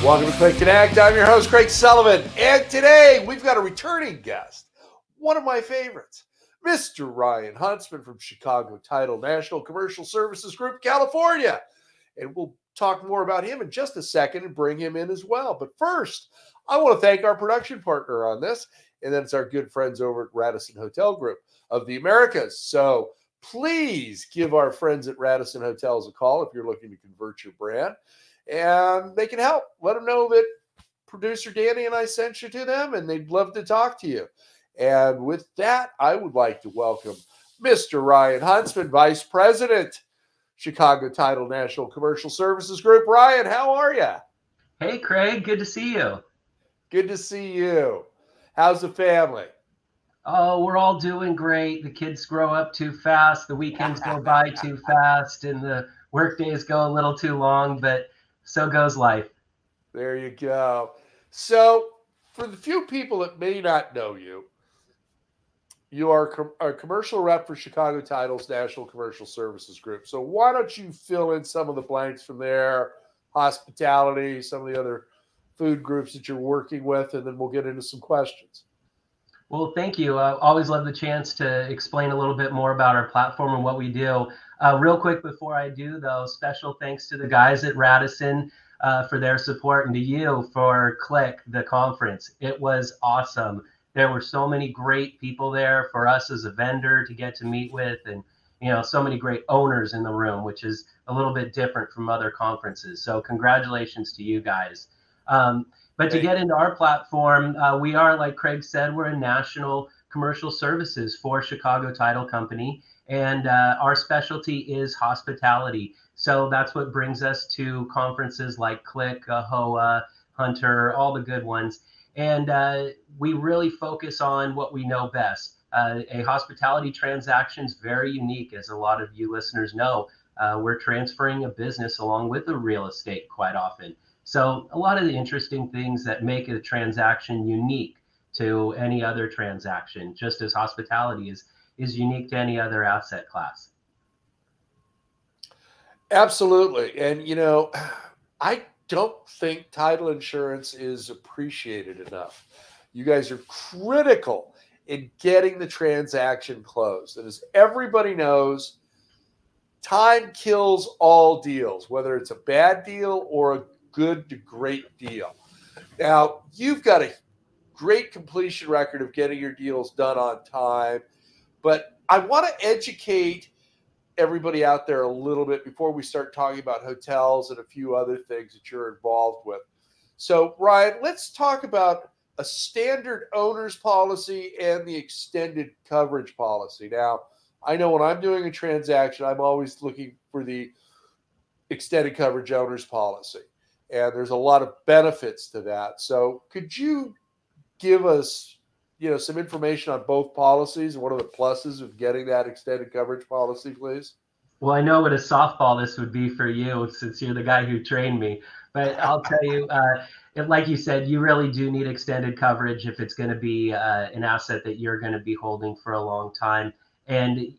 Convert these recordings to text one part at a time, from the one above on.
Welcome to CLIC Connect. I'm your host, Craig Sullivan. And today we've got a returning guest, one of my favorites, Mr. Ryan Huntsman from Chicago Title National Commercial Services Group, California. And we'll talk more about him in just a second and bring him in as well. But first, I want to thank our production partner on this, and that's our good friends over at Radisson Hotel Group of the Americas. So please give our friends at Radisson Hotels a call if you're looking to convert your brand. And they can help. Let them know that producer Danny and I sent you to them, and they'd love to talk to you. And with that, I would like to welcome Mr. Ryan Huntsman, Vice President, Chicago Title National Commercial Services Group. Ryan, how are you? Hey, Craig. Good to see you. Good to see you. How's the family? Oh, we're all doing great. The kids grow up too fast. The weekends go by too fast, and the work days go a little too long, but so goes life. There you go. So for the few people that may not know you, you are a commercial rep for Chicago Title's National Commercial Services Group. So why don't you fill in some of the blanks from there, hospitality, some of the other food groups that you're working with, and then we'll get into some questions. Well, thank you. I always love the chance to explain a little bit more about our platform and what we do. Real quick before I do, though, special thanks to the guys at Radisson for their support, and to you for CLIC, the conference. It was awesome. There were so many great people there for us as a vendor to get to meet with, and so many great owners in the room, which is a little bit different from other conferences. So congratulations to you guys. But to get into our platform, we are, like Craig said, we're a national commercial services for Chicago Title Company, and our specialty is hospitality. So that's what brings us to conferences like CLIC, HOA, Hunter, all the good ones. And we really focus on what we know best. A hospitality transaction is very unique, as a lot of you listeners know. We're transferring a business along with the real estate quite often. So a lot of the interesting things that make a transaction unique to any other transaction, just as hospitality is unique to any other asset class. Absolutely. And, I don't think title insurance is appreciated enough. You guys are critical in getting the transaction closed. And as everybody knows, time kills all deals, whether it's a bad deal or a good to great deal. Now, you've got a great completion record of getting your deals done on time, but I want to educate everybody out there a little bit before we start talking about hotels and a few other things that you're involved with. So, Ryan, let's talk about a standard owner's policy and the extended coverage policy. Now, I know when I'm doing a transaction, I'm always looking for the extended coverage owner's policy. And there's a lot of benefits to that. So could you give us, some information on both policies and what are the pluses of getting that extended coverage policy, please? Well, I know what a softball this would be for you, since you're the guy who trained me. But I'll tell you, like you said, you really do need extended coverage if it's going to be an asset that you're going to be holding for a long time. And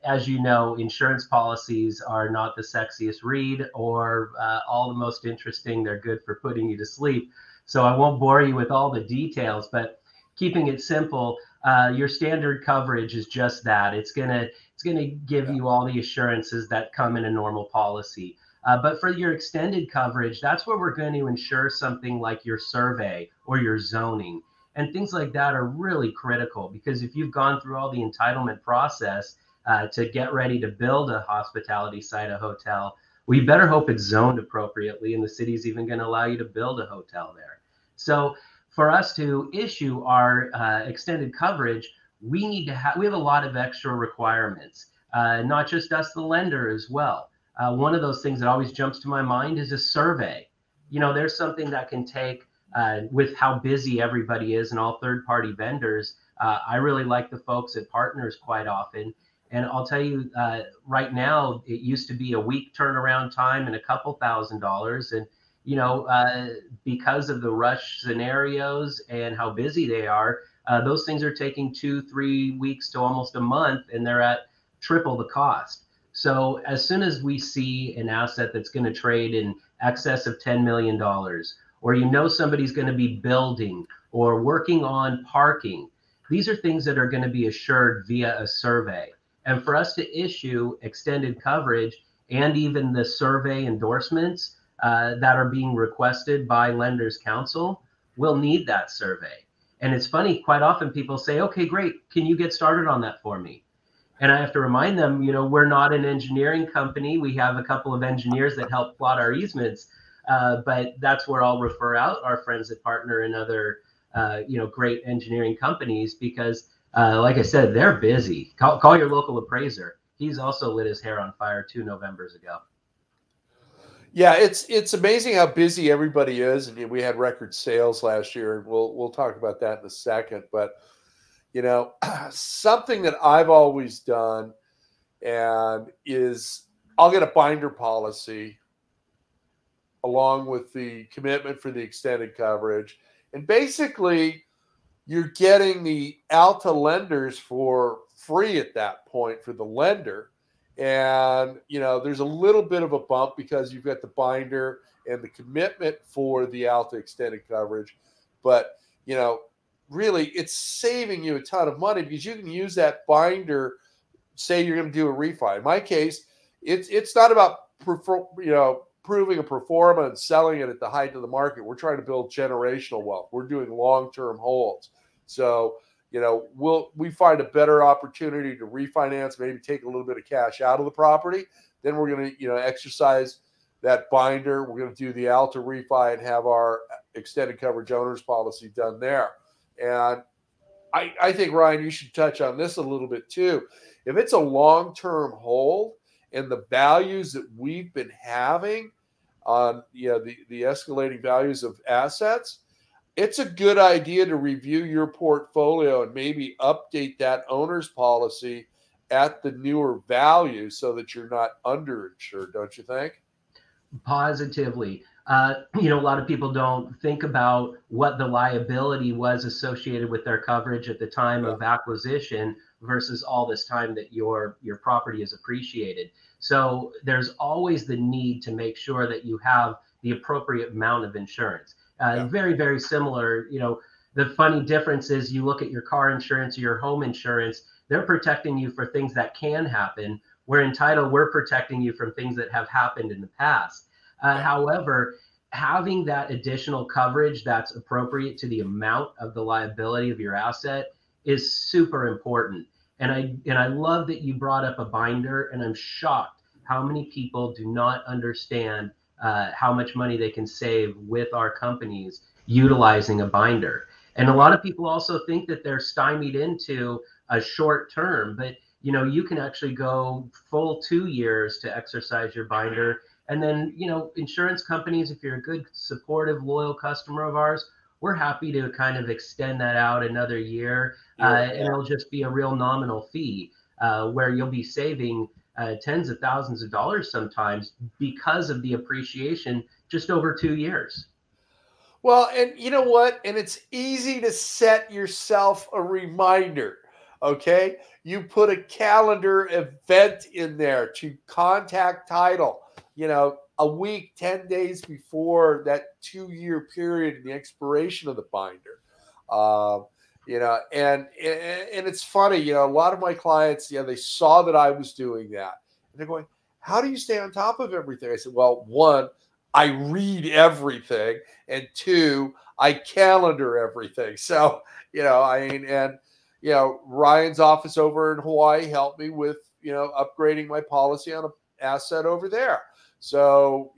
as you know, insurance policies are not the sexiest read or all the most interesting. They're good for putting you to sleep. So I won't bore you with all the details, but keeping it simple, your standard coverage is just that. It's gonna give you all the assurances that come in a normal policy. But for your extended coverage, that's where we're going to insure something like your survey or your zoning. And things like that are really critical, because if you've gone through all the entitlement process to get ready to build a hospitality site, a hotel, well, you better hope it's zoned appropriately, and the city's even going to allow you to build a hotel there. So for us to issue our extended coverage, we have a lot of extra requirements, not just us, the lender as well. One of those things that always jumps to my mind is a survey. There's something that can take, with how busy everybody is and all third-party vendors. I really like the folks at Partners quite often. And I'll tell you, right now, it used to be a week turnaround time and a couple $1,000s. And, because of the rush scenarios and how busy they are, those things are taking 2-3 weeks to almost a month, and they're at triple the cost. So as soon as we see an asset that's going to trade in excess of $10 million, or you know somebody's going to be building or working on parking. These are things that are going to be assured via a survey. And for us to issue extended coverage and even the survey endorsements that are being requested by Lenders Council, we'll need that survey. And it's funny, quite often people say, okay, great, can you get started on that for me? And I have to remind them, we're not an engineering company. We have a couple of engineers that help plot our easements, but that's where I'll refer out our friends that partner in other, great engineering companies because, like I said, they're busy. Call your local appraiser. He's also lit his hair on fire 2 Novembers ago. Yeah, it's amazing how busy everybody is, and we had record sales last year, and we'll talk about that in a second. But something that I've always done and is I'll get a binder policy along with the commitment for the extended coverage. And basically, you're getting the Alta lenders for free at that point for the lender. And, there's a little bit of a bump because you've got the binder and the commitment for the Alta extended coverage. But, really, it's saving you a ton of money because you can use that binder. Say you're going to do a refi. In my case, it's not about proving a pro forma and selling it at the height of the market. We're trying to build generational wealth. We're doing long-term holds. So, we find a better opportunity to refinance, maybe take a little bit of cash out of the property. Then we're going to, exercise that binder. We're going to do the Alta refi and have our extended coverage owner's policy done there. And I think, Ryan, you should touch on this a little bit too. If it's a long-term hold and the values that we've been having on, the escalating values of assets, it's a good idea to review your portfolio and maybe update that owner's policy at the newer value so that you're not underinsured, don't you think? Positively. A lot of people don't think about what the liability was associated with their coverage at the time of acquisition versus all this time that your property is appreciated. So there's always the need to make sure that you have the appropriate amount of insurance. Very, very similar. The funny difference is you look at your car insurance or your home insurance, they're protecting you for things that can happen. Where in title, we're protecting you from things that have happened in the past. However, having that additional coverage that's appropriate to the amount of the liability of your asset is super important. And I love that you brought up a binder, and I'm shocked how many people do not understand how much money they can save with our companies utilizing a binder. And a lot of people also think that they're stymied into a short term, but you can actually go full 2 years to exercise your binder. And then, insurance companies, if you're a good, supportive, loyal customer of ours, we're happy to kind of extend that out another year. And it'll just be a real nominal fee where you'll be saving tens of thousands of dollars sometimes because of the appreciation just over 2 years. Well, and you know what? And it's easy to set yourself a reminder. Okay. You put a calendar event in there to contact title, a week, 10 days before that 2-year period and the expiration of the binder. And it's funny, a lot of my clients, they saw that I was doing that. And they're going, how do you stay on top of everything? I said, well, one, I read everything. And two, I calendar everything. So, Ryan's office over in Hawaii helped me with, upgrading my policy on an asset over there. So,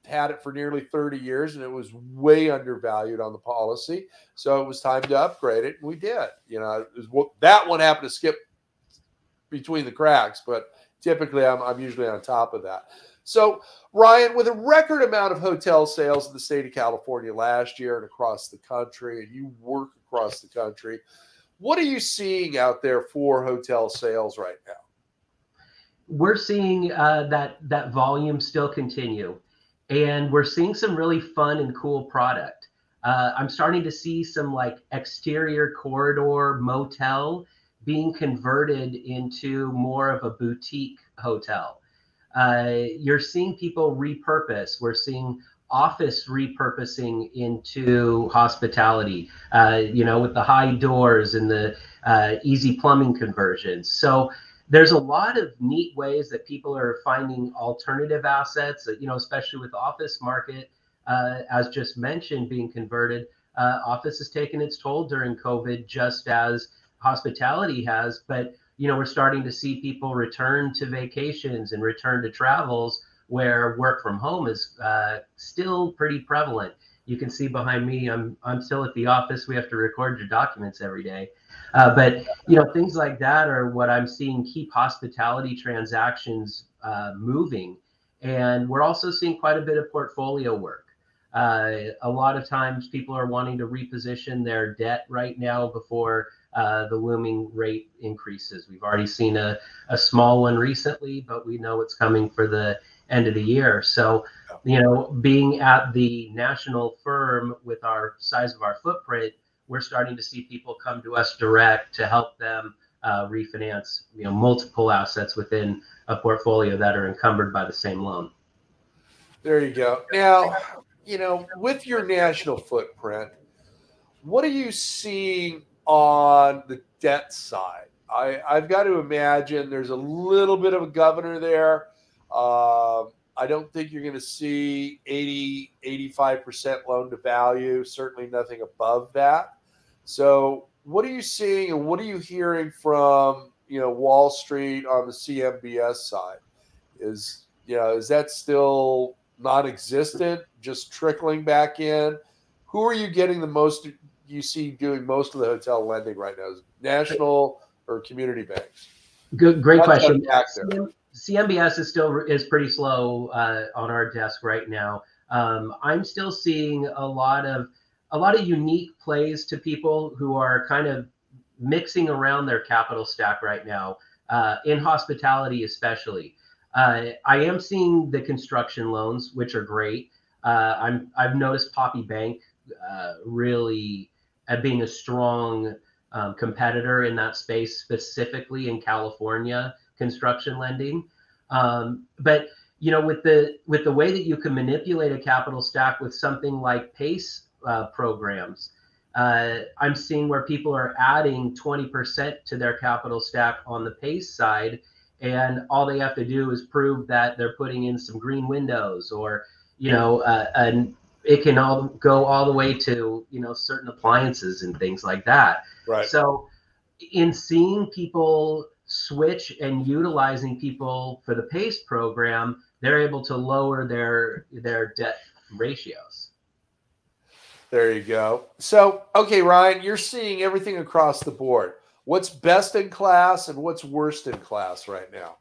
had it for nearly 30 years and it was way undervalued on the policy. So it was time to upgrade it. And we did, that one happened to skip between the cracks, but typically I'm usually on top of that. So Ryan, with a record amount of hotel sales in the state of California last year and across the country, and you work across the country, what are you seeing out there for hotel sales right now? We're seeing that volume still continue, and we're seeing some really fun and cool product. I'm starting to see some like exterior corridor motel being converted into more of a boutique hotel. You're seeing people repurpose. We're seeing office repurposing into hospitality, with the high doors and the easy plumbing conversions. So there's a lot of neat ways that people are finding alternative assets, especially with the office market, as just mentioned, being converted. Office has taken its toll during COVID, just as hospitality has. But, we're starting to see people return to vacations and return to travels where work from home is still pretty prevalent. You can see behind me, I'm still at the office. We have to record your documents every day. But things like that are what I'm seeing keep hospitality transactions moving. And we're also seeing quite a bit of portfolio work. A lot of times people are wanting to reposition their debt right now before the looming rate increases. We've already seen a small one recently, but we know it's coming for the end of the year. So, being at the national firm with our size of our footprint, we're starting to see people come to us direct to help them refinance, multiple assets within a portfolio that are encumbered by the same loan. There you go. Now, with your national footprint, what are you seeing on the debt side? I've got to imagine there's a little bit of a governor there. I don't think you're going to see 80, 85% loan to value, certainly nothing above that. So what are you seeing and what are you hearing from, Wall Street on the CMBS side? Is that still non-existent, just trickling back in? Who are you getting the most, you see doing most of the hotel lending right now? Is it national or community banks? Great question. CMBS is pretty slow on our desk right now. I'm still seeing a lot of unique plays to people who are kind of mixing around their capital stack right now, in hospitality especially. I am seeing the construction loans, which are great. I've noticed Poppy Bank really being a strong competitor in that space, specifically in California construction lending. But with the way that you can manipulate a capital stack with something like PACE programs, I'm seeing where people are adding 20% to their capital stack on the PACE side, and all they have to do is prove that they're putting in some green windows, or and it can all go all the way to certain appliances and things like that. Right. So in seeing people switch and utilizing people for the PACE program, they're able to lower their debt ratios. There you go. So, okay, Ryan, you're seeing everything across the board. What's best in class and what's worst in class right now?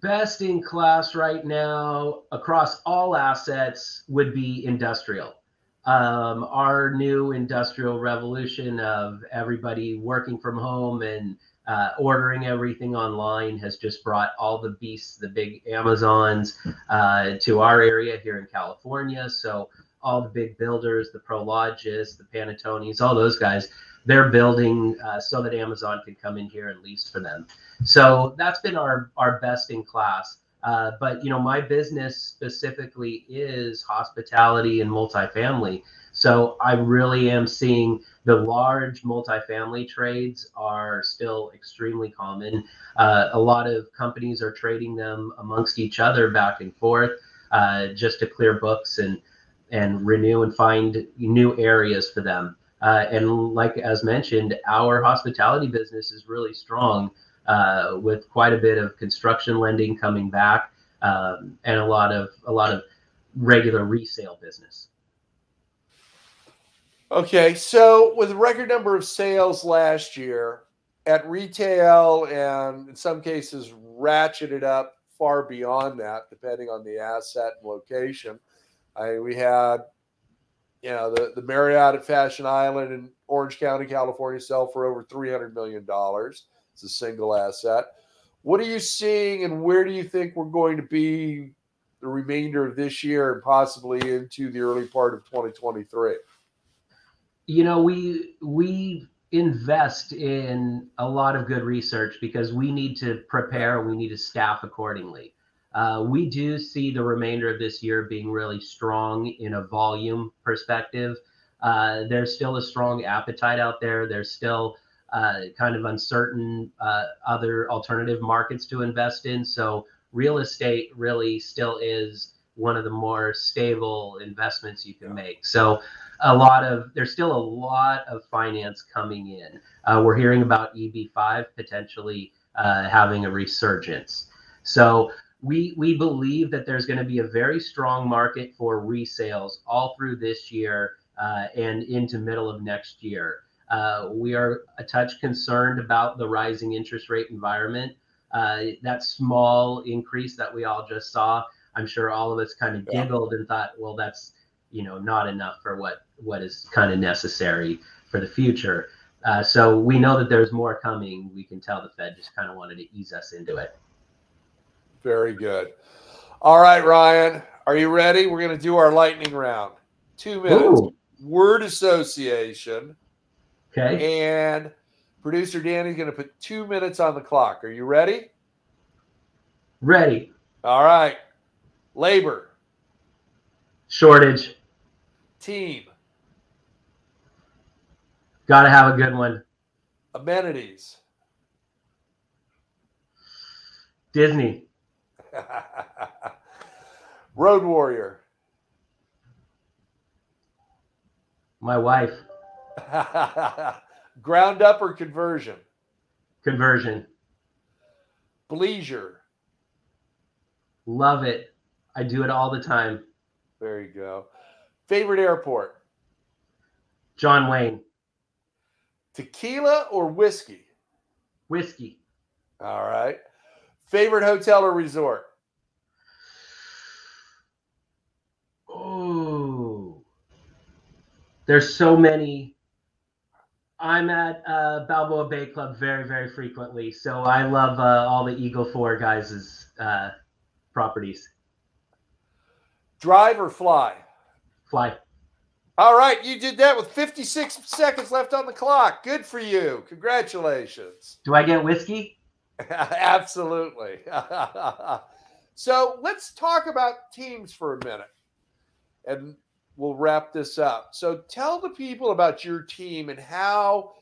Best in class right now across all assets would be industrial. Our new industrial revolution of everybody working from home and ordering everything online has just brought all the beasts, the big Amazons, to our area here in California. So all the big builders, the Prologis, the Panettones, all those guys, they're building so that Amazon can come in here and lease for them. So that's been our best in class. But my business specifically is hospitality and multifamily. So I really am seeing the large multifamily trades are still extremely common. A lot of companies are trading them amongst each other back and forth, just to clear books and renew and find new areas for them. And like as mentioned, our hospitality business is really strong, with quite a bit of construction lending coming back, and a lot of regular resale business. Okay, so with a record number of sales last year at retail, and in some cases ratcheted up far beyond that, depending on the asset and location. We had, the Marriott at Fashion Island in Orange County, California, sell for over $300 million. It's a single asset. What are you seeing, and where do you think we're going to be the remainder of this year and possibly into the early part of 2023? We invest in a lot of good research because we need to prepare, we need to staff accordingly. We do see the remainder of this year being really strong in a volume perspective. There's still a strong appetite out there. There's still kind of uncertain other alternative markets to invest in. So real estate really still is one of the more stable investments you can make. So there's still a lot of finance coming in. We're hearing about EB5 potentially having a resurgence. So we believe that there's going to be a very strong market for resales all through this year and into middle of next year. We are a touch concerned about the rising interest rate environment. That small increase that we all just saw, I'm sure all of us kind of giggled and thought, well, that's not enough for what is kind of necessary for the future. So we know that there's more coming. We can tell the Fed just kind of wanted to ease us into it. Very good. All right, Ryan, are you ready? We're going to do our lightning round. 2 minutes. Ooh. Word association. Okay. And producer Danny's going to put 2 minutes on the clock. Are you ready? Ready. All right. Labor. Shortage. Team. Got to have a good one. Amenities. Disney. Road warrior. My wife. Ground up or conversion? Conversion. Bleisure. Love it. I do it all the time. There you go. Favorite airport? John Wayne. Tequila or whiskey? Whiskey. All right. Favorite hotel or resort? Oh, there's so many. I'm at Balboa Bay Club very, very frequently, so I love all the Eagle 4 guys' properties. Drive or fly? Fly. All right, you did that with 56 seconds left on the clock. Good for you. Congratulations. Do I get whiskey? Absolutely. So let's talk about teams for a minute, and we'll wrap this up. So tell the people about your team and how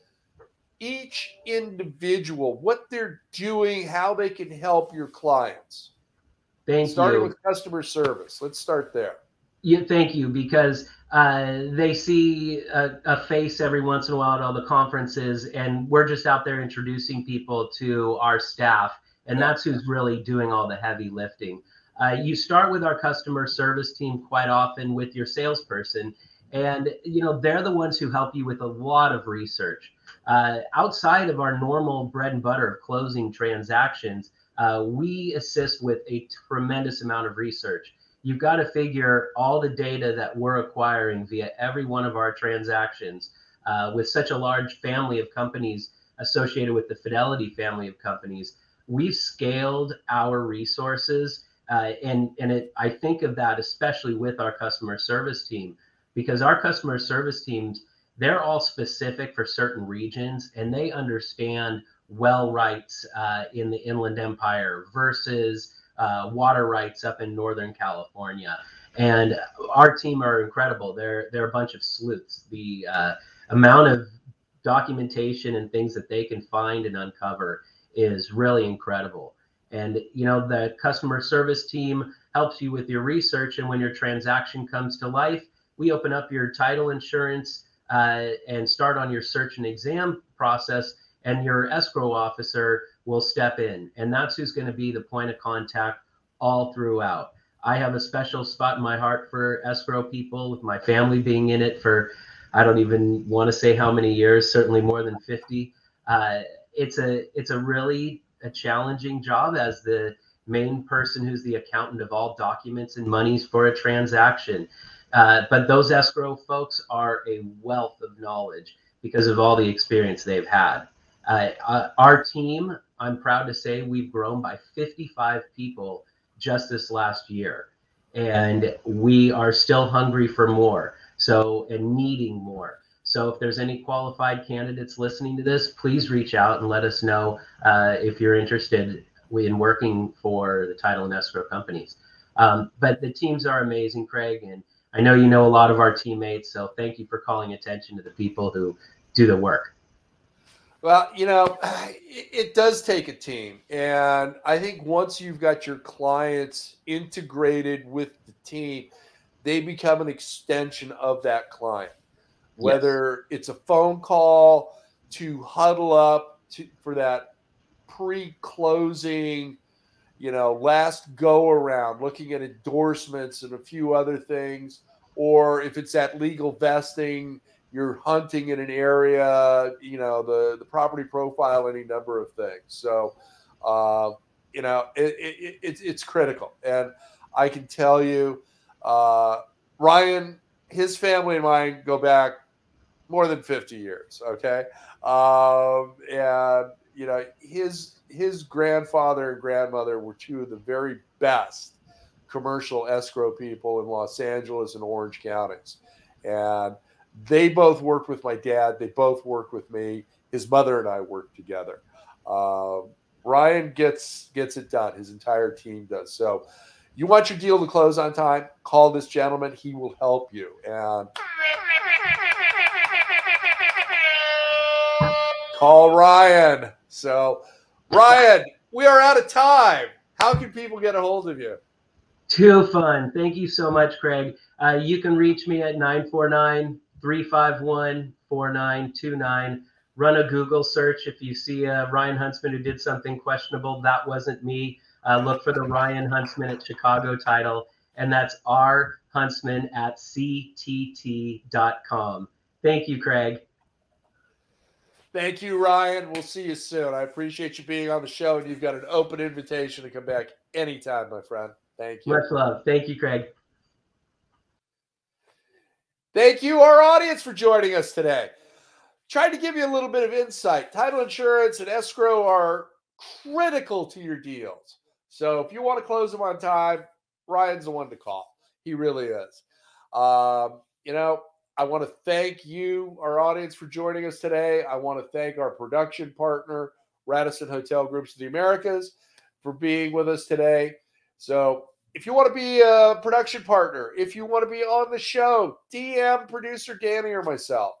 each individual, what they're doing, how they can help your clients. Starting with customer service. Let's start there. Yeah, thank you, because they see a face every once in a while at all the conferences, and we're just out there introducing people to our staff, and that's who's really doing all the heavy lifting. You start with our customer service team quite often with your salesperson, and they're the ones who help you with a lot of research. Outside of our normal bread and butter of closing transactions, we assist with a tremendous amount of research. You've got to figure all the data that we're acquiring via every one of our transactions with such a large family of companies associated with the Fidelity family of companies. We've scaled our resources, I think of that especially with our customer service team, because our customer service teams, they're all specific for certain regions, and they understand well rights in the Inland Empire versus water rights up in Northern California. And our team are incredible. They're a bunch of sleuths. The amount of documentation and things that they can find and uncover is really incredible. And the customer service team helps you with your research, and when your transaction comes to life, we open up your title insurance and start on your search and exam process, and your escrow officer will step in, and that's who's going to be the point of contact all throughout. I have a special spot in my heart for escrow people, with my family being in it for, I don't even want to say how many years, certainly more than 50. It's a really a challenging job as the main person who's the accountant of all documents and monies for a transaction. But those escrow folks are a wealth of knowledge because of all the experience they've had. Our team, I'm proud to say, we've grown by 55 people just this last year, and we are still hungry for more, and needing more. So if there's any qualified candidates listening to this, please reach out and let us know if you're interested. in working for the title and escrow companies. But the teams are amazing, Craig, and I know you know a lot of our teammates, so thank you for calling attention to the people who do the work. Well, you know, it does take a team. And I think once you've got your clients integrated with the team, they become an extension of that client. Whether it's a phone call to huddle up for that pre-closing, last go around, looking at endorsements and a few other things, or if it's that legal vesting, you're hunting in an area, the property profile, any number of things. So, it's critical. And I can tell you, Ryan, his family and mine go back more than 50 years. Okay. And his grandfather and grandmother were two of the very best commercial escrow people in Los Angeles and Orange counties. And they both worked with my dad. They both worked with me. His mother and I worked together. Ryan gets it done. His entire team does. So you want your deal to close on time, call this gentleman. He will help you. And call Ryan. So, Ryan, we are out of time. How can people get a hold of you? Too fun. Thank you so much, Craig. You can reach me at 949-351-4929. Run a Google search. If you see Ryan Huntsman who did something questionable, that wasn't me. Look for the Ryan Huntsman at Chicago title, and that's rhuntsman@ctt.com. Thank you, Craig. Thank you, Ryan. We'll see you soon. I appreciate you being on the show, and you've got an open invitation to come back anytime, my friend. Thank you. Much love. Thank you, Craig. Thank you, our audience, for joining us today. Tried to give you a little bit of insight. Title insurance and escrow are critical to your deals. So if you want to close them on time, Ryan's the one to call. He really is. I want to thank you, our audience, for joining us today. I want to thank our production partner, Radisson Hotel Groups of the Americas, for being with us today. So if you want to be a production partner, if you want to be on the show, DM producer Danny or myself.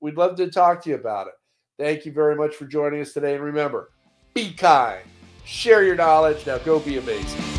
We'd love to talk to you about it. Thank you very much for joining us today. And remember, be kind, share your knowledge. Now go be amazing.